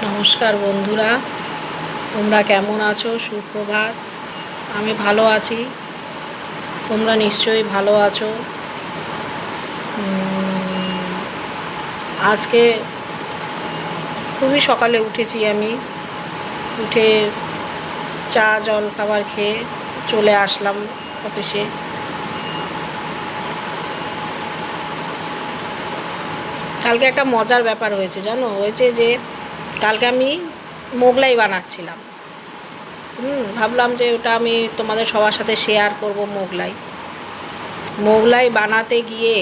নমস্কার বন্ধুরা, তোমরা কেমন আছো? সুপ্রভাত। আমি ভালো আছি, তোমরা নিশ্চয়ই ভালো আছো। আজকে খুবই সকালে উঠেছি আমি। উঠে চা জল খাবার খেয়ে চলে আসলাম অফিসে। কালকে একটা মজার ব্যাপার হয়েছে, জানো? হয়েছে যে কালকে আমি মোগলাই বানাচ্ছিলাম। ভাবলাম যে ওটা আমি তোমাদের সবার সাথে শেয়ার করব। মোগলাই বানাতে গিয়ে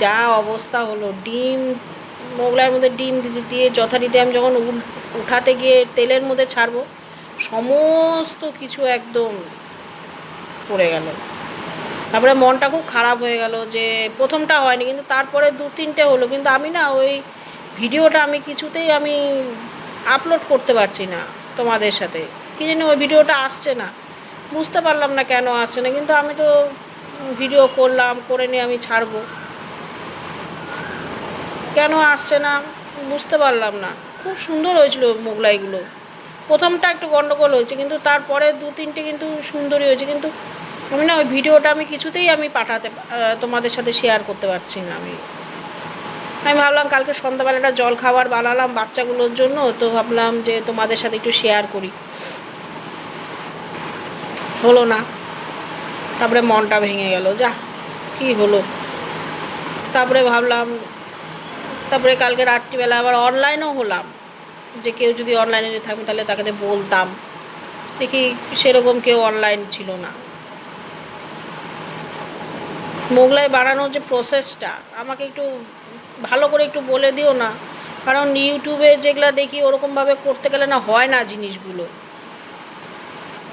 যা অবস্থা হলো, মোগলাইয়ের মধ্যে ডিম দিয়ে যথারীতি আমি যখন উঠাতে গিয়ে তেলের মধ্যে ছাড়বো, সমস্ত কিছু একদম পড়ে গেল। তারপরে মনটা খুব খারাপ হয়ে গেল যে প্রথমটা হয়নি, কিন্তু তারপরে 2-3টে হলো, কিন্তু আমি না ওই ভিডিওটা আমি কিছুতেই আপলোড করতে পারছি না তোমাদের সাথে। কি জানি ওই ভিডিওটা আসছে না, বুঝতে পারলাম না কেন আসছে না। কিন্তু আমি তো ভিডিও করে নিয়ে আমি ছাড়বো, কেন আসছে না বুঝতে পারলাম না। খুব সুন্দর হয়েছিল মোগলাইগুলো। প্রথমটা একটু গন্ডগোল হয়েছে, কিন্তু তারপরে 2-3টে কিন্তু সুন্দরই হয়েছে। কিন্তু আমি না ওই ভিডিওটা কিছুতেই তোমাদের সাথে শেয়ার করতে পারছি না। আমি ভাবলাম কালকে সন্ধ্যাবেলাটা জল খাবার বানালাম বাচ্চাগুলোর জন্য, তো ভাবলাম যে তোমাদের সাথে একটু শেয়ার করি, হলো না। তারপরে মনটা ভেঙে গেল, যা কি হলো। তারপরে কালকে রাত্রিবেলা আবার অনলাইনও হলাম, যে কেউ যদি অনলাইনে থাকবে তাহলে তাকে বলতাম। দেখি সেরকম কেউ অনলাইন ছিল না। মোগলাই বানানোর যে প্রসেসটা আমাকে একটু ভালো করে একটু বলে দিও না, কারণ ইউটিউবে যেগুলো দেখি ওরকমভাবে করতে গেলে না হয় না জিনিসগুলো।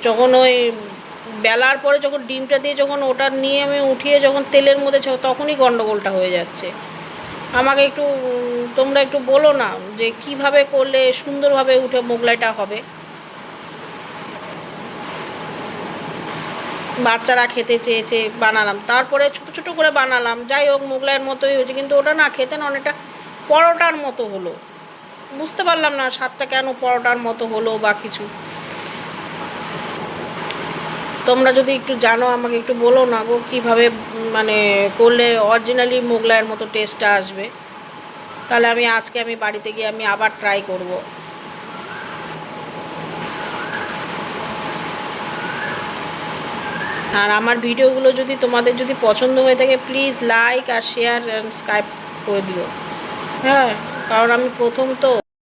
যখন ওই বেলার পরে যখন ডিমটা দিয়ে যখন ওটা নিয়ে আমি উঠিয়ে যখন তেলের মধ্যে তখনই গন্ডগোলটা হয়ে যাচ্ছে। আমাকে তোমরা একটু বলো না যে কিভাবে করলে সুন্দরভাবে উঠে মোগলাইটা হবে। বাচ্চারা খেতে চেয়েছে, বানালাম। তারপরে ছোটো ছোটো করে বানালাম, যাই হোক মোগলাইয়ের মতোই হয়েছে, কিন্তু ওটা না খেতে না অনেকটা পরোটার মতো হলো। বুঝতে পারলাম না স্বাদটা কেন পরোটার মতো হলো বা কিছু। তোমরা যদি একটু জানো আমাকে একটু বলো না গো, কীভাবে করলে অরিজিনালি মোগলাইয়ের মতো টেস্টটা আসবে। তাহলে আজকে বাড়িতে গিয়ে আবার ট্রাই করব। আর আমার ভিডিওগুলো যদি তোমাদের পছন্দ হয়ে থাকে, প্লিজ লাইক আর শেয়ার অ্যান্ড সাবস্ক্রাইব করে দিও। হ্যাঁ, কারণ আমি প্রথম তো।